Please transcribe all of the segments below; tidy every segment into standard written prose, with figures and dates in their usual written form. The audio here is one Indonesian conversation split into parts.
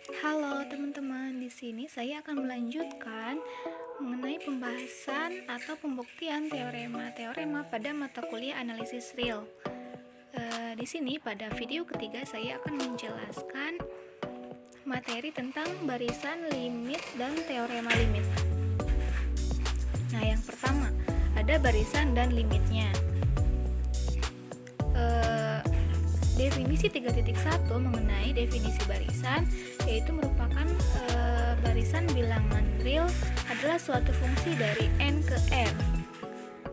Halo teman-teman, di sini saya akan melanjutkan mengenai pembahasan atau pembuktian teorema-teorema pada mata kuliah analisis real. Di sini pada video ketiga saya akan menjelaskan materi tentang barisan limit dan teorema limit. Nah, yang pertama ada barisan dan limitnya. Definisi 3.1 mengenai definisi barisan, yaitu merupakan barisan bilangan real adalah suatu fungsi dari n ke r.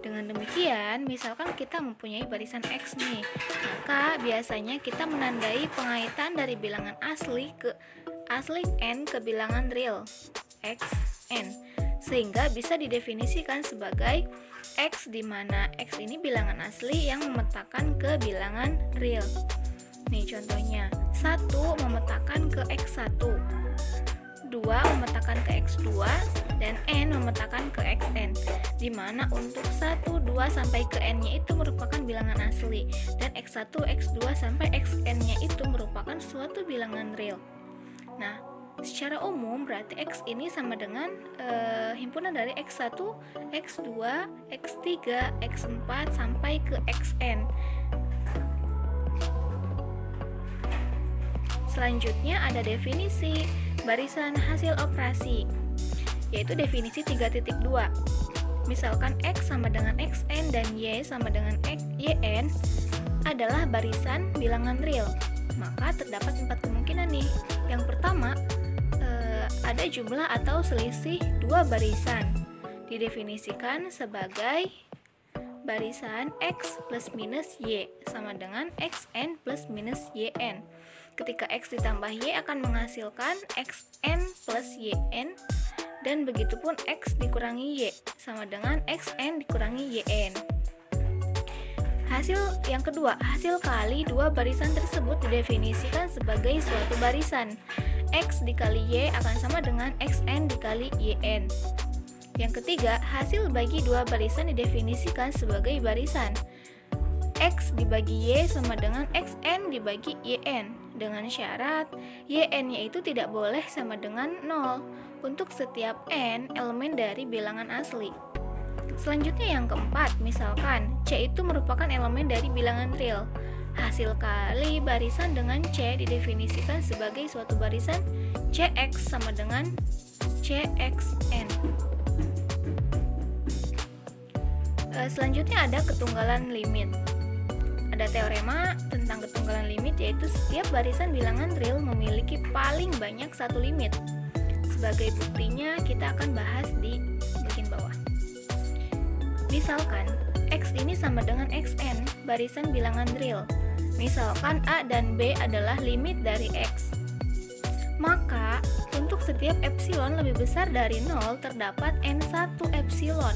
Dengan demikian, misalkan kita mempunyai barisan x nih, maka biasanya kita menandai pengaitan dari bilangan asli n ke bilangan real x n, sehingga bisa didefinisikan sebagai x di mana x ini bilangan asli yang memetakan ke bilangan real. Nih contohnya, 1 memetakan ke x1, 2 memetakan ke x2, dan n memetakan ke xn, di mana untuk 1, 2 sampai ke n-nya itu merupakan bilangan asli, dan x1, x2 sampai xn-nya itu merupakan suatu bilangan real. Nah, secara umum berarti x ini sama dengan himpunan dari x1, x2, x3, x4 sampai ke xn. Selanjutnya ada definisi barisan hasil operasi, yaitu definisi 3.2. Misalkan x sama dengan xn dan y sama dengan yn adalah barisan bilangan real, maka terdapat 4 kemungkinan nih. Yang pertama, ada jumlah atau selisih 2 barisan, didefinisikan sebagai barisan x plus minus y sama dengan xn plus minus yn. Ketika x ditambah y akan menghasilkan xn plus yn, dan begitupun x dikurangi y sama dengan xn dikurangi yn. Hasil yang kedua, hasil kali 2 barisan tersebut didefinisikan sebagai suatu barisan. X dikali y akan sama dengan xn dikali yn. Yang ketiga, hasil bagi 2 barisan didefinisikan sebagai barisan. X dibagi y sama dengan xn dibagi yn, dengan syarat yn-nya itu tidak boleh sama dengan 0 untuk setiap n elemen dari bilangan asli. Selanjutnya yang keempat, misalkan c itu merupakan elemen dari bilangan real. Hasil kali barisan dengan c didefinisikan sebagai suatu barisan cx sama dengan cxn. Selanjutnya ada ketunggalan limit. Ada teorema tentang ketunggalan limit, yaitu setiap barisan bilangan real memiliki paling banyak satu limit. Sebagai buktinya kita akan bahas di bagian bawah. Misalkan x ini sama dengan xn, barisan bilangan real. Misalkan a dan b adalah limit dari x. Maka untuk setiap epsilon lebih besar dari 0 terdapat n1 epsilon.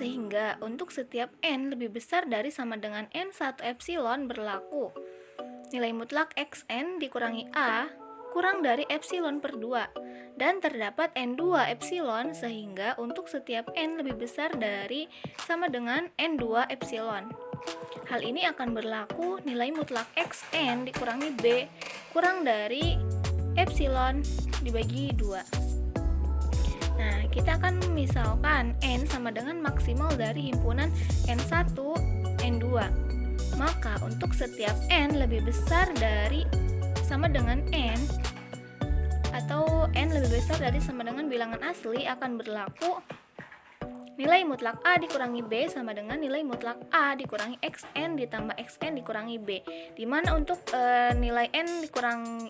Sehingga untuk setiap n lebih besar dari sama dengan n1 epsilon berlaku nilai mutlak xn dikurangi a kurang dari epsilon per 2, dan terdapat n2 epsilon, sehingga untuk setiap n lebih besar dari sama dengan n2 epsilon. Hal ini akan berlaku nilai mutlak xn dikurangi b kurang dari epsilon dibagi 2. Nah, kita akan misalkan n sama dengan maksimal dari himpunan n1, n2. Maka untuk setiap n lebih besar dari sama dengan n, atau n lebih besar dari sama dengan bilangan asli, akan berlaku nilai mutlak a dikurangi b sama dengan nilai mutlak a dikurangi xn ditambah xn dikurangi b, dimana untuk nilai n dikurang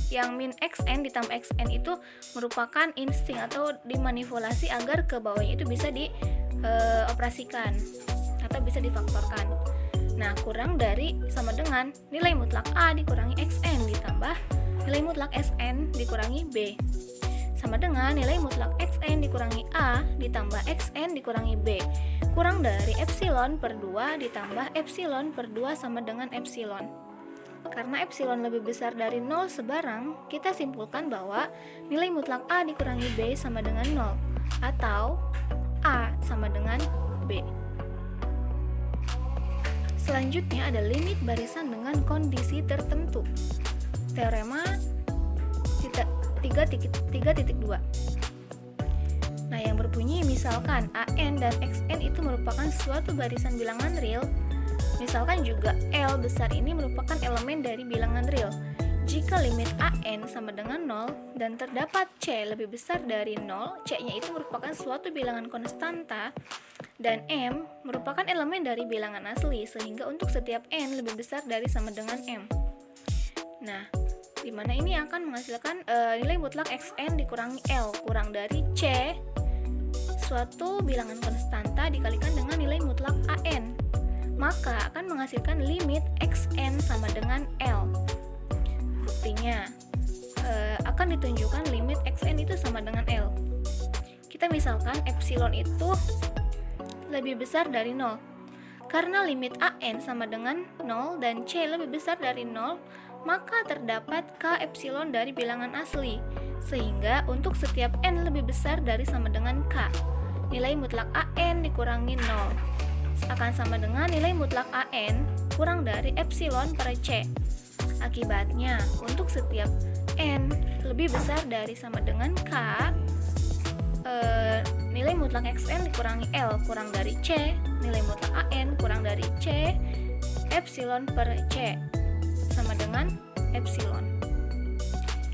yang min xn ditambah xn itu merupakan insting atau dimanipulasi agar ke bawahnya itu bisa dioperasikan atau bisa difaktorkan. Nah, kurang dari sama dengan nilai mutlak a dikurangi xn ditambah nilai mutlak xn dikurangi b, sama dengan nilai mutlak xn dikurangi a ditambah xn dikurangi b, kurang dari epsilon per 2 ditambah epsilon per 2 sama dengan epsilon. Karena epsilon lebih besar dari 0 sebarang, kita simpulkan bahwa nilai mutlak a dikurangi b sama dengan 0, atau a sama dengan b. Selanjutnya ada limit barisan dengan kondisi tertentu. Teorema 3.2. Nah, yang berbunyi misalkan AN dan XN itu merupakan suatu barisan bilangan real, misalkan juga L besar ini merupakan elemen dari bilangan real. Jika limit AN sama dengan 0 dan terdapat C lebih besar dari 0, C-nya itu merupakan suatu bilangan konstanta, dan M merupakan elemen dari bilangan asli, sehingga untuk setiap N lebih besar dari sama dengan M. Nah, di mana ini akan menghasilkan nilai mutlak XN dikurangi L kurang dari C, suatu bilangan konstanta dikalikan dengan nilai mutlak AN, maka akan menghasilkan limit XN sama dengan L. Buktinya akan ditunjukkan limit XN itu sama dengan L. Kita misalkan epsilon itu lebih besar dari 0. Karena limit AN sama dengan 0 dan C lebih besar dari 0, maka terdapat K epsilon dari bilangan asli, sehingga untuk setiap N lebih besar dari sama dengan K, nilai mutlak AN dikurangi 0 akan sama dengan nilai mutlak AN kurang dari epsilon per C. Akibatnya, untuk setiap N lebih besar dari sama dengan K, nilai mutlak XN dikurangi L kurang dari C, nilai mutlak AN kurang dari C, epsilon per C sama dengan epsilon.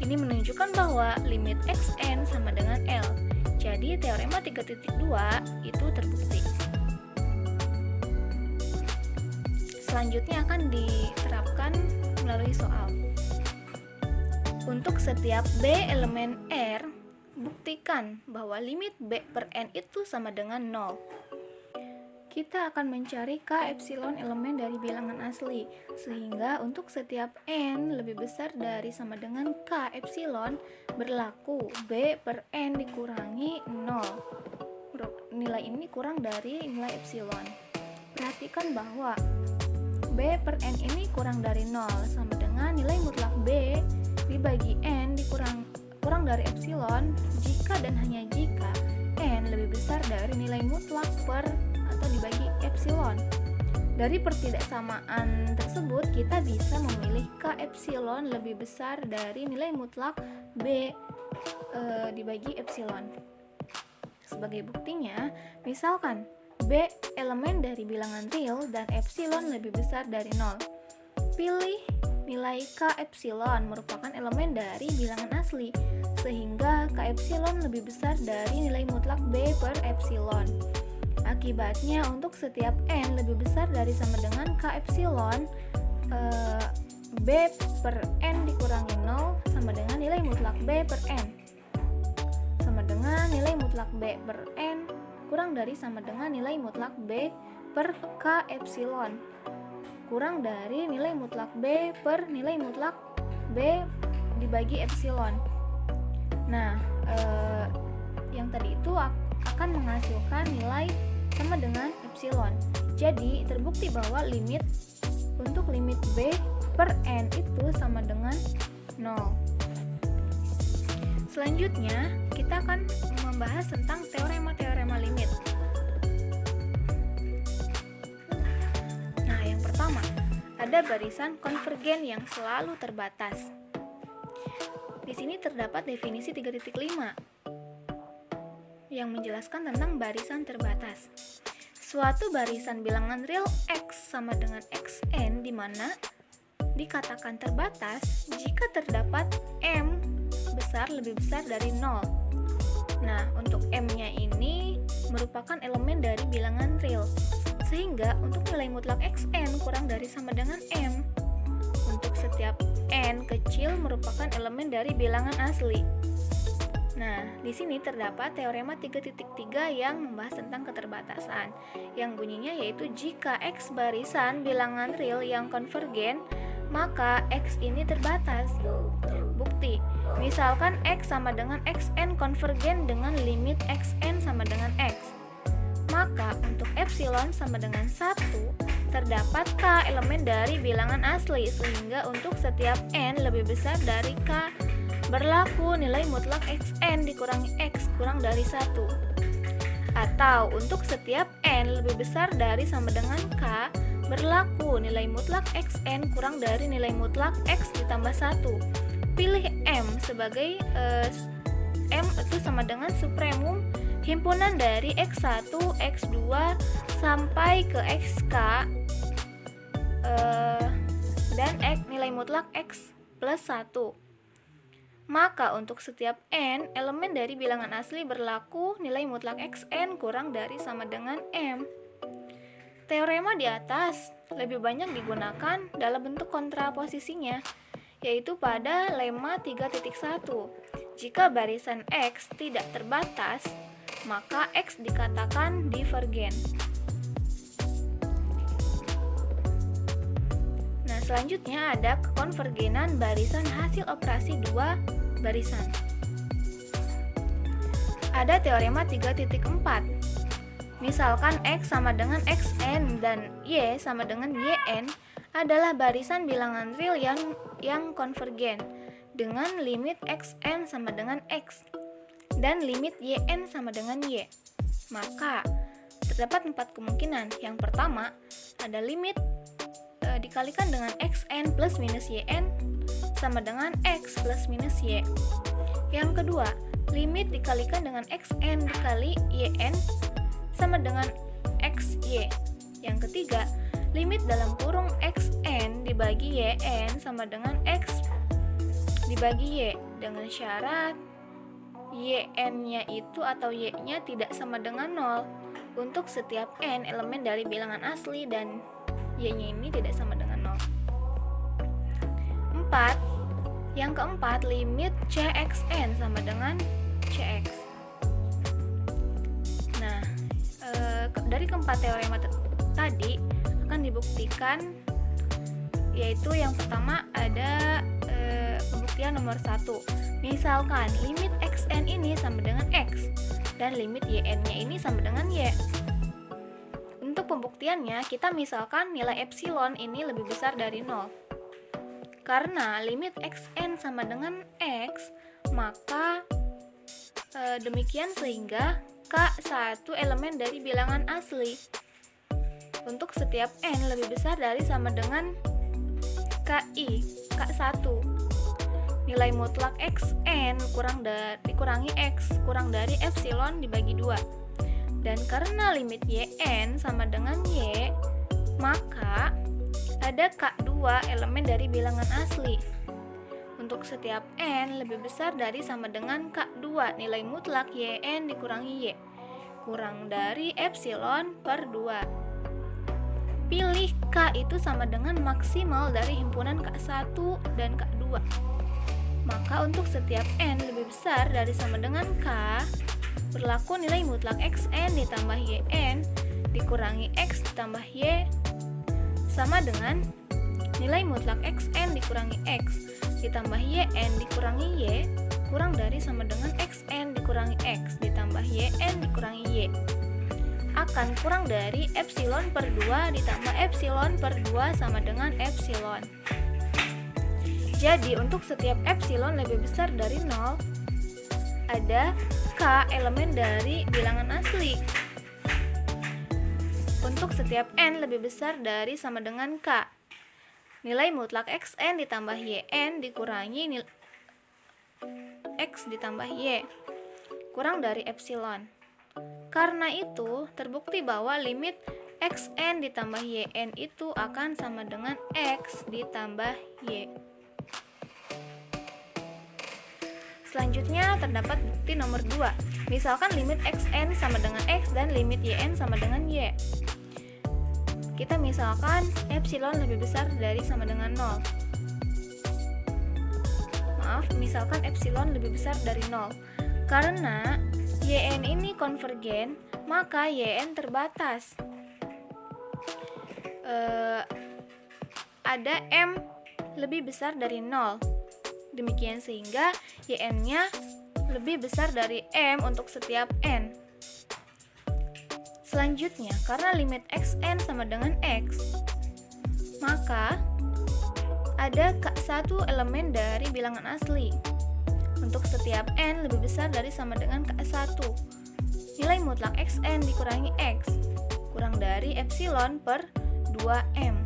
Ini menunjukkan bahwa limit XN sama dengan L. Jadi teorema 3.2 itu terbukti. Selanjutnya akan diterapkan melalui soal. Untuk setiap B elemen R, buktikan bahwa limit B per N itu sama dengan 0. Kita akan mencari K epsilon elemen dari bilangan asli, sehingga untuk setiap N lebih besar dari sama dengan K epsilon berlaku B per N dikurangi 0. Nilai ini kurang dari nilai epsilon. Perhatikan bahwa B per N ini kurang dari 0 sama dengan nilai mutlak B dibagi N kurang dari epsilon jika dan hanya jika N lebih besar dari nilai mutlak per atau dibagi epsilon. Dari pertidaksamaan tersebut kita bisa memilih K epsilon lebih besar dari nilai mutlak B dibagi epsilon. Sebagai buktinya, misalkan B elemen dari bilangan real dan epsilon lebih besar dari 0. Pilih nilai K epsilon merupakan elemen dari bilangan asli, sehingga K epsilon lebih besar dari nilai mutlak B per epsilon. Akibatnya untuk setiap N lebih besar dari sama dengan K epsilon, B per N dikurangi 0 sama dengan nilai mutlak B per N, sama dengan nilai mutlak B per N kurang dari sama dengan nilai mutlak B per K epsilon kurang dari nilai mutlak B per nilai mutlak B dibagi epsilon. Nah, yang tadi itu akan menghasilkan nilai sama dengan epsilon. Jadi terbukti bahwa untuk limit B per N itu sama dengan 0. Selanjutnya, kita akan membahas tentang teorema-teorema limit. Nah, yang pertama, ada barisan konvergen yang selalu terbatas. Di sini terdapat definisi 3.5 yang menjelaskan tentang barisan terbatas. Suatu barisan bilangan real X sama dengan Xn di mana dikatakan terbatas jika terdapat M besar lebih besar dari 0. Nah, untuk M-nya ini merupakan elemen dari bilangan real, sehingga untuk nilai mutlak Xn kurang dari sama dengan M. Untuk setiap N kecil merupakan elemen dari bilangan asli. Nah, di sini terdapat teorema 3.3 yang membahas tentang keterbatasan, yang bunyinya yaitu jika X barisan bilangan real yang konvergen, maka X ini terbatas. Bukti, misalkan X sama dengan Xn konvergen dengan limit Xn sama dengan X, maka untuk epsilon sama dengan 1 terdapat K elemen dari bilangan asli, sehingga untuk setiap N lebih besar dari K berlaku nilai mutlak Xn dikurangi X kurang dari 1. Atau untuk setiap N lebih besar dari sama dengan K berlaku nilai mutlak Xn kurang dari nilai mutlak X ditambah 1. Pilih M sebagai M itu sama dengan supremum himpunan dari X1, X2 sampai ke XK dan nilai mutlak X plus 1. Maka untuk setiap n elemen dari bilangan asli berlaku nilai mutlak xn kurang dari sama dengan m. Teorema di atas lebih banyak digunakan dalam bentuk kontraposisinya, yaitu pada lemma 3.1. Jika barisan X tidak terbatas, maka X dikatakan divergen. Nah, selanjutnya ada kekonvergenan barisan hasil operasi dua barisan. Ada teorema 3.4. Misalkan X sama dengan Xn dan Y sama dengan Yn adalah barisan bilangan real yang konvergen dengan limit Xn sama dengan X dan limit Yn sama dengan Y. Maka terdapat 4 kemungkinan. Yang pertama, ada limit dikalikan dengan Xn plus minus Yn sama dengan X plus minus Y. Yang kedua, limit dikalikan dengan Xn dikali Yn sama dengan XY. Yang ketiga, limit dalam kurung Xn dibagi Yn sama dengan X dibagi Y dengan syarat Yn-nya itu atau Y-nya tidak sama dengan 0 untuk setiap n elemen dari bilangan asli dan Y-nya ini tidak sama dengan 0. 4. Yang keempat, limit Cxn sama dengan Cx. Nah, dari keempat teorema tadi akan dibuktikan, yaitu yang pertama ada pembuktian nomor 1. Misalkan limit xn ini sama dengan x dan limit yn-nya ini sama dengan y. Untuk pembuktiannya, kita misalkan nilai epsilon ini lebih besar dari 0. Karena limit xn sama dengan x, maka demikian sehingga K1 elemen dari bilangan asli untuk setiap n lebih besar dari sama dengan K1. Nilai mutlak xn dikurangi x kurang dari epsilon dibagi 2. Dan karena limit yn sama dengan y, maka ada K2 elemen dari bilangan asli. Untuk setiap n lebih besar dari sama dengan K2 nilai mutlak yn dikurangi y kurang dari epsilon per 2. Pilih K itu sama dengan maksimal dari himpunan K1 dan K2. Maka untuk setiap n lebih besar dari sama dengan K, berlaku nilai mutlak xn ditambah yn dikurangi x ditambah y sama dengan nilai mutlak xn dikurangi x ditambah yn dikurangi y kurang dari sama dengan xn dikurangi x ditambah yn dikurangi y akan kurang dari epsilon per 2 ditambah epsilon per 2 sama dengan epsilon. Jadi untuk setiap epsilon lebih besar dari 0, ada K elemen dari bilangan asli. Untuk setiap n lebih besar dari sama dengan K, nilai mutlak xn ditambah yn dikurangi x ditambah y kurang dari epsilon. Karena itu, terbukti bahwa limit xn ditambah yn itu akan sama dengan x ditambah y. Selanjutnya terdapat bukti nomor 2. Misalkan limit xn sama dengan x dan limit yn sama dengan y. Kita misalkan epsilon lebih besar dari sama dengan 0. Misalkan epsilon lebih besar dari 0. Karena yn ini konvergen, maka yn terbatas. Ada m lebih besar dari 0. Demikian sehingga yn-nya lebih besar dari m untuk setiap n. Selanjutnya, karena limit xn sama dengan x, maka ada K1 elemen dari bilangan asli. Untuk setiap n lebih besar dari sama dengan K1, nilai mutlak xn dikurangi x kurang dari epsilon per 2m.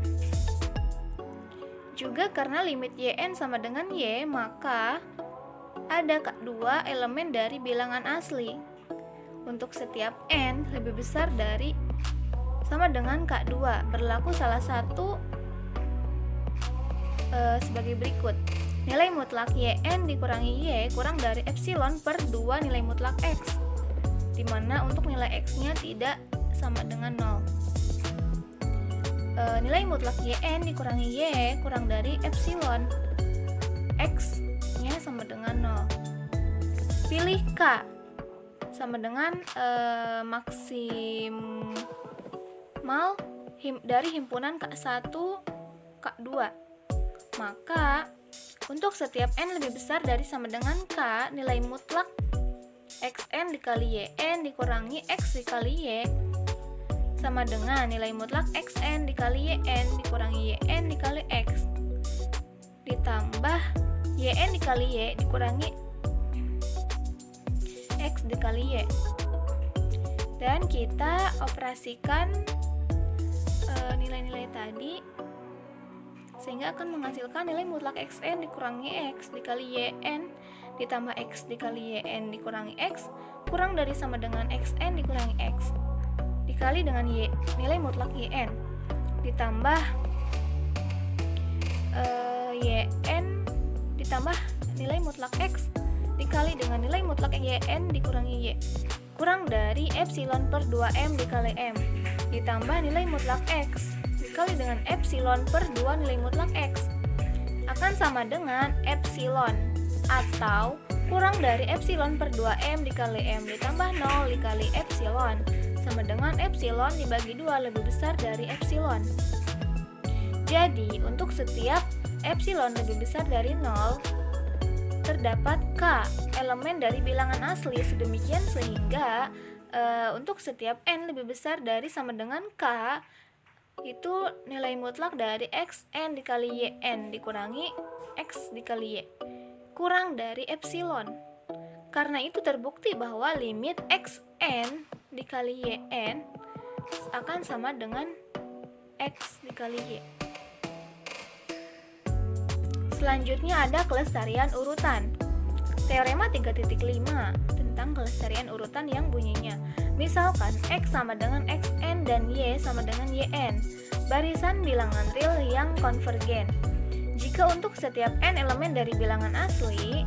Juga karena limit yn sama dengan y, maka ada dua elemen dari bilangan asli. Untuk setiap n lebih besar dari sama dengan K2, berlaku salah satu sebagai berikut. Nilai mutlak yn dikurangi y kurang dari epsilon per 2 nilai mutlak x, di mana untuk nilai x-nya tidak sama dengan 0. Nilai mutlak yn dikurangi y kurang dari epsilon, x-nya sama dengan 0. Pilih k sama dengan maksimal dari himpunan K1, K2. Maka untuk setiap n lebih besar dari sama dengan k, nilai mutlak xn dikali yn dikurangi x dikali y sama dengan nilai mutlak xn dikali yn dikurangi yn dikali x ditambah yn dikali y dikurangi x dikali y. Dan kita operasikan nilai-nilai tadi sehingga akan menghasilkan nilai mutlak xn dikurangi x dikali yn ditambah x dikali yn dikurangi x kurang dari sama dengan xn dikurangi x dikali dengan y, nilai mutlak yn ditambah yn ditambah nilai mutlak x dikali dengan nilai mutlak yn dikurangi y kurang dari epsilon per 2m dikali m ditambah nilai mutlak x dikali dengan epsilon per 2 nilai mutlak x akan sama dengan epsilon atau kurang dari epsilon per 2m dikali m ditambah 0 dikali epsilon sama dengan epsilon dibagi 2 lebih besar dari epsilon. Jadi untuk setiap epsilon lebih besar dari 0 terdapat k elemen dari bilangan asli, sedemikian sehingga untuk setiap n lebih besar dari sama dengan k itu nilai mutlak dari xn dikali yn dikurangi x dikali y kurang dari epsilon. Karena itu terbukti bahwa limit xn dikali yn akan sama dengan x dikali y. Selanjutnya ada kelestarian urutan. Teorema 3.5 tentang kelestarian urutan yang bunyinya, misalkan x sama dengan xn dan y sama dengan yn, barisan bilangan real yang konvergen. Jika untuk setiap n elemen dari bilangan asli,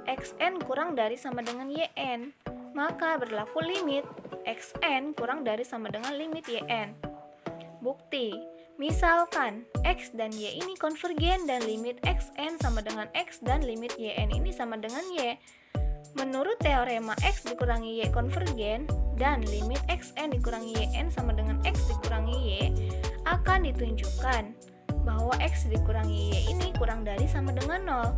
xn kurang dari sama dengan yn, maka berlaku limit xn kurang dari sama dengan limit yn. Bukti, misalkan x dan y ini konvergen dan limit xn sama dengan x dan limit yn ini sama dengan y. Menurut teorema x dikurangi y konvergen dan limit xn dikurangi yn sama dengan x dikurangi y akan ditunjukkan bahwa x dikurangi y ini kurang dari sama dengan 0.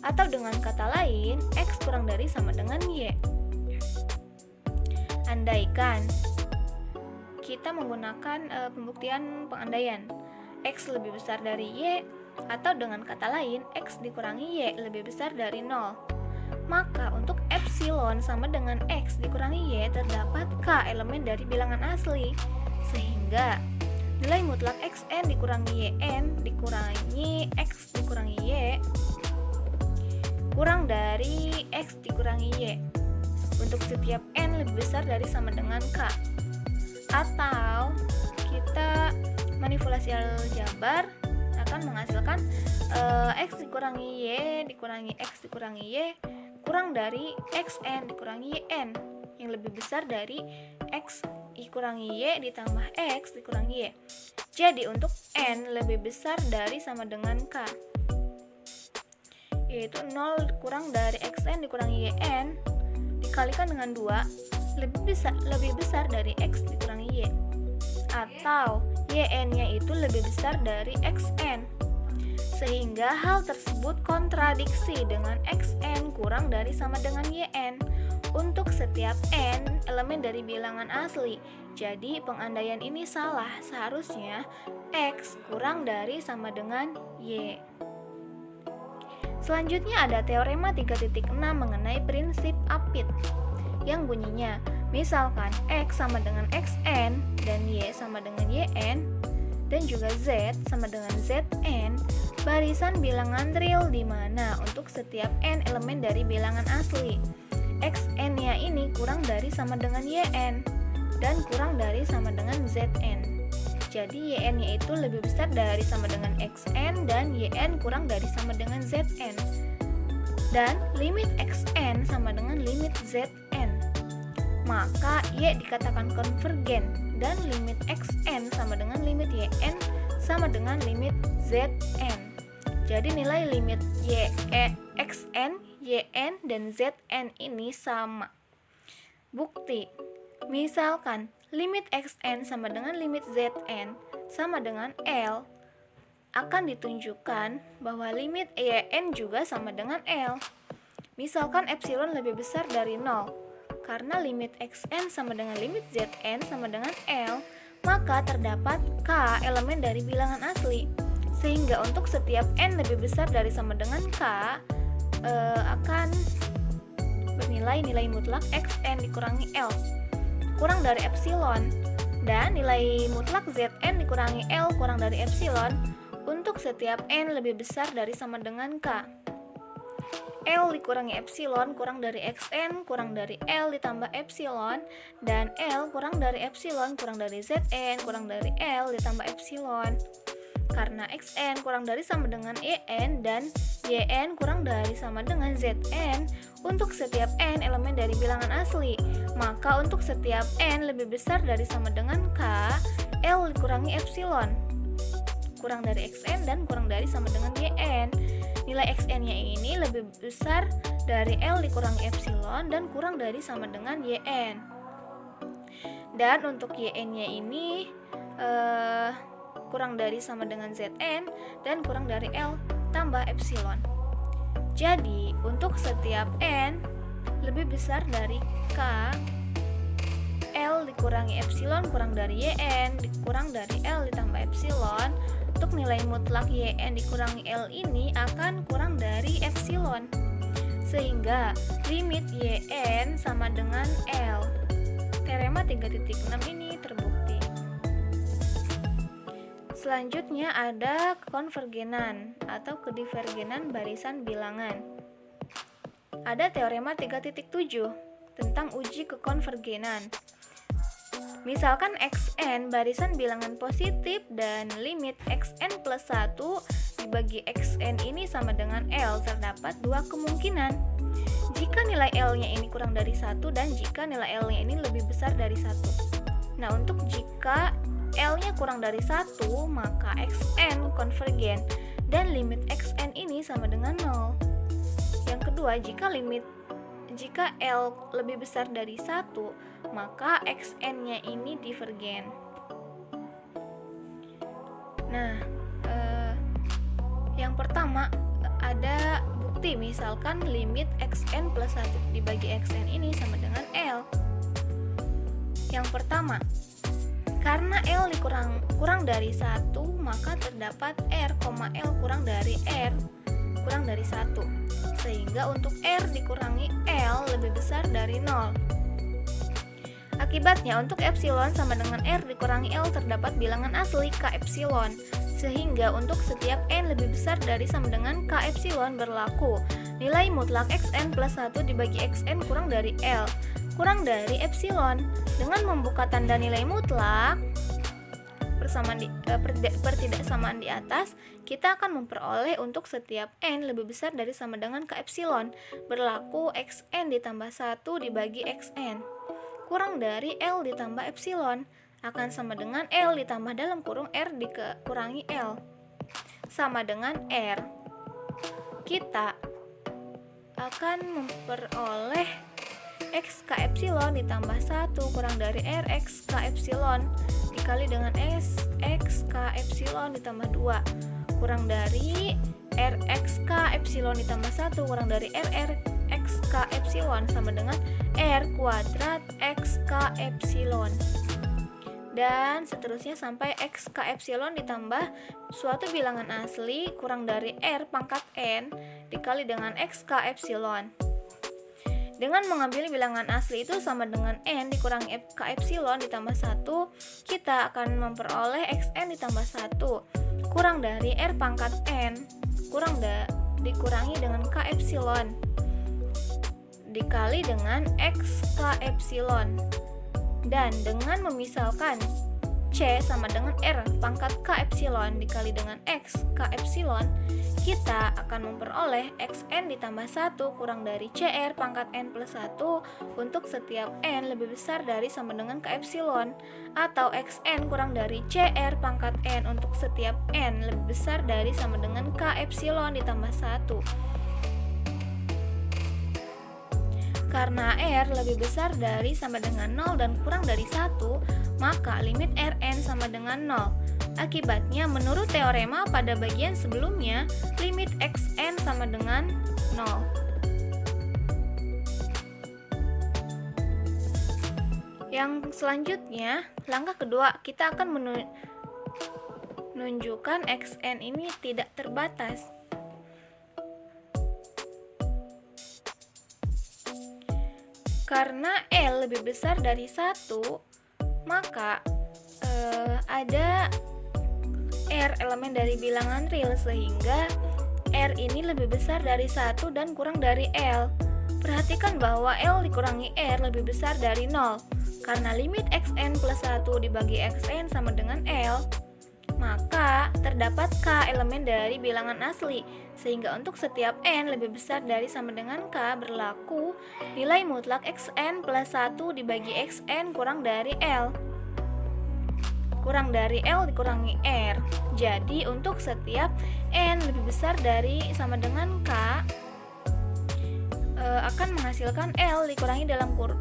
Atau dengan kata lain, x kurang dari sama dengan y. Andaikan kita menggunakan pembuktian pengandaian x lebih besar dari y, atau dengan kata lain x dikurangi y lebih besar dari 0, maka untuk epsilon sama dengan x dikurangi y terdapat k elemen dari bilangan asli, sehingga nilai mutlak xn dikurangi yn dikurangi x dikurangi y kurang dari x dikurangi y untuk setiap n lebih besar dari sama dengan k. Atau kita manipulasi aljabar akan menghasilkan x dikurangi y dikurangi x dikurangi y kurang dari xn dikurangi yn yang lebih besar dari x dikurangi y ditambah x dikurangi y. Jadi untuk n lebih besar dari sama dengan k, yaitu 0 kurang dari xn dikurangi yn dikalikan dengan 2 lebih besar dari x dikurangi y, atau yn-nya itu lebih besar dari xn, sehingga hal tersebut kontradiksi dengan xn kurang dari sama dengan yn untuk setiap n elemen dari bilangan asli. Jadi pengandaian ini salah, seharusnya x kurang dari sama dengan y. Selanjutnya ada teorema 3.6 mengenai prinsip apit yang bunyinya, misalkan x sama dengan xn dan y sama dengan yn dan juga z sama dengan zn, barisan bilangan real di mana untuk setiap n elemen dari bilangan asli, xn-nya ini kurang dari sama dengan yn dan kurang dari sama dengan zn. Jadi yn-nya itu lebih besar dari sama dengan xn dan yn kurang dari sama dengan zn. Dan limit xn sama dengan limit zn. Maka y dikatakan konvergen dan limit xn sama dengan limit yn sama dengan limit zn. Jadi nilai limit xn, yn, dan zn ini sama. Bukti, misalkan limit xn sama dengan limit zn sama dengan L, akan ditunjukkan bahwa limit yn juga sama dengan L. Misalkan epsilon lebih besar dari 0, karena limit xn sama dengan limit zn sama dengan L, maka terdapat k elemen dari bilangan asli. Sehingga untuk setiap n lebih besar dari sama dengan k, akan bernilai nilai mutlak xn dikurangi L kurang dari epsilon, dan nilai mutlak zn dikurangi L kurang dari epsilon untuk setiap n lebih besar dari sama dengan k. L dikurangi epsilon kurang dari xn kurang dari L ditambah epsilon, dan L kurang dari epsilon kurang dari zn kurang dari L ditambah epsilon. Karena xn kurang dari sama dengan yn dan yn kurang dari sama dengan zn untuk setiap n elemen dari bilangan asli, maka untuk setiap n lebih besar dari sama dengan k, L dikurangi epsilon kurang dari xn dan kurang dari sama dengan yn. Nilai xn-nya ini lebih besar dari L dikurangi epsilon dan kurang dari sama dengan yn. Dan untuk yn-nya ini kurang dari sama dengan zn dan kurang dari L tambah epsilon. Jadi untuk setiap n lebih besar dari k, L dikurangi epsilon kurang dari yn kurang dari L ditambah epsilon, untuk nilai mutlak yn dikurangi L ini akan kurang dari epsilon, sehingga limit yn sama dengan L. Teorema 3.6 ini terbukti. Selanjutnya ada konvergenan atau kedivergenan barisan bilangan. Ada teorema 3.7 tentang uji kekonvergenan. Misalkan xn barisan bilangan positif dan limit xn plus 1 dibagi xn ini sama dengan L, terdapat dua kemungkinan. Jika nilai L-nya ini kurang dari 1 dan jika nilai L-nya ini lebih besar dari 1. Nah, untuk jika L-nya kurang dari 1, maka xn konvergen dan limit xn ini sama dengan 0. Yang kedua, jika L lebih besar dari 1, maka xn-nya ini divergen. Nah, yang pertama ada bukti, misalkan limit xn plus 1 dibagi xn ini sama dengan L. Yang pertama, karena L kurang dari 1, maka terdapat R, L kurang dari R kurang dari 1. Sehingga untuk R dikurangi L lebih besar dari 0. Akibatnya untuk epsilon sama dengan R dikurangi L terdapat bilangan asli K epsilon. Sehingga untuk setiap n lebih besar dari sama dengan K epsilon berlaku nilai mutlak xn plus 1 dibagi xn kurang dari L kurang dari epsilon. Dengan membuka tanda nilai mutlak pertidaksamaan di atas, kita akan memperoleh untuk setiap n lebih besar dari sama dengan K epsilon berlaku xn ditambah 1 dibagi xn kurang dari L ditambah epsilon akan sama dengan L ditambah dalam kurung R dikurangi L sama dengan R. Kita akan memperoleh x k epsilon ditambah 1 kurang dari r x k epsilon dikali dengan s x k epsilon ditambah 2 kurang dari r x k epsilon ditambah 1 kurang dari r x k epsilon sama dengan r kuadrat x k epsilon. Dan seterusnya sampai x k epsilon ditambah suatu bilangan asli kurang dari r pangkat n dikali dengan x k epsilon. Dengan mengambil bilangan asli itu sama dengan n dikurangi k epsilon ditambah 1, kita akan memperoleh xn ditambah 1 kurang dari R pangkat N dikurangi dengan K epsilon dikali dengan X K epsilon. Dan dengan memisalkan C sama dengan R pangkat K epsilon dikali dengan X K epsilon, kita akan memperoleh Xn ditambah 1 kurang dari Cr pangkat N plus 1 untuk setiap N lebih besar dari sama dengan K epsilon, atau Xn kurang dari Cr pangkat N untuk setiap N lebih besar dari sama dengan K epsilon ditambah 1. Karena R lebih besar dari sama dengan 0 dan kurang dari 1, maka limit Rn sama dengan 0. Akibatnya, menurut teorema pada bagian sebelumnya, limit Xn sama dengan 0. Yang selanjutnya, langkah kedua, kita akan menunjukkan Xn ini tidak terbatas. Karena L lebih besar dari 1, maka ada R elemen dari bilangan real, sehingga R ini lebih besar dari 1 dan kurang dari L. Perhatikan bahwa L dikurangi R lebih besar dari 0. Karena limit Xn plus 1 dibagi Xn sama dengan L, maka terdapat K elemen dari bilangan asli, sehingga untuk setiap N lebih besar dari sama dengan K berlaku nilai mutlak Xn plus 1 dibagi Xn kurang dari L. Kurang dari L dikurangi R. Jadi untuk setiap N lebih besar dari sama dengan K akan menghasilkan L dikurangi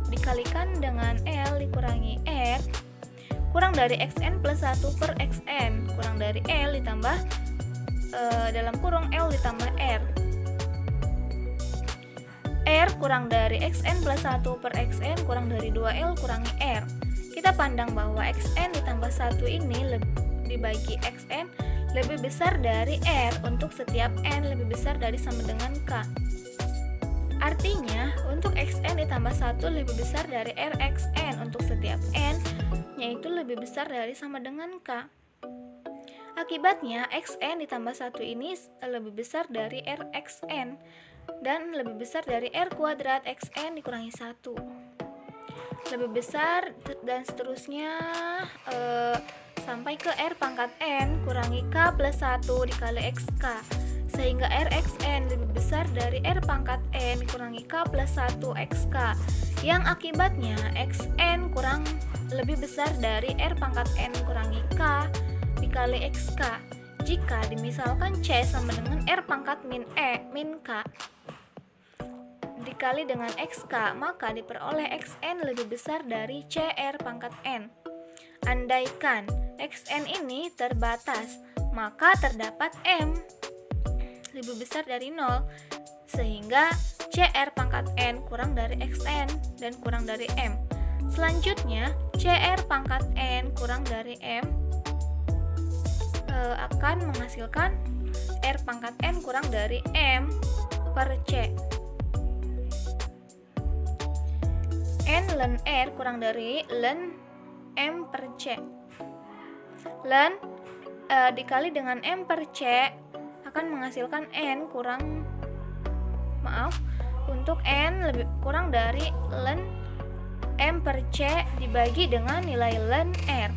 dikalikan dengan L dikurangi R kurang dari Xn plus 1 per Xn kurang dari L ditambah dalam kurung L ditambah R. R kurang dari Xn plus 1 per Xn kurang dari 2L kurangi R. Kita pandang bahwa Xn ditambah 1 ini dibagi Xn lebih besar dari R untuk setiap N lebih besar dari sama dengan K. Artinya, untuk Xn ditambah 1 lebih besar dari Rxn untuk setiap N, yaitu lebih besar dari sama dengan K. Akibatnya, Xn ditambah 1 ini lebih besar dari Rxn, dan lebih besar dari R kuadrat Xn dikurangi 1. Lebih besar, dan seterusnya sampai ke R pangkat N kurangi K plus 1 dikali Xk, sehingga Rxn lebih besar dari R pangkat N dikurangi K plus 1 Xk, yang akibatnya Xn lebih besar dari R pangkat N kurangi K dikali Xk. Jika dimisalkan C sama dengan R pangkat min K dikali dengan Xk, maka diperoleh Xn lebih besar dari Cr pangkat N. Andaikan Xn ini terbatas, maka terdapat M lebih besar dari 0, sehingga Cr pangkat N kurang dari Xn dan kurang dari M. Selanjutnya, Cr pangkat N kurang dari M akan menghasilkan R pangkat N kurang dari M per C. N ln R kurang dari ln M per C. Ln dikali dengan M per C akan menghasilkan untuk N lebih kurang dari ln M per C dibagi dengan nilai ln R.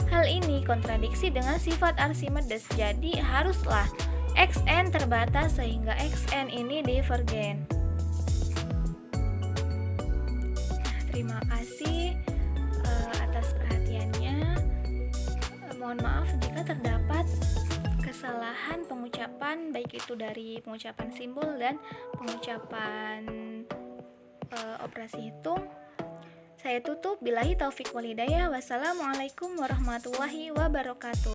Hal ini kontradiksi dengan sifat Archimedes, jadi haruslah Xn terbatas sehingga Xn ini divergen. Terima kasih atas perhatiannya. Mohon maaf jika terdapat kesalahan pengucapan, baik itu dari pengucapan simbol dan pengucapan operasi hitung. Saya tutup, billahi taufik walhidayah. Wassalamualaikum warahmatullahi wabarakatuh.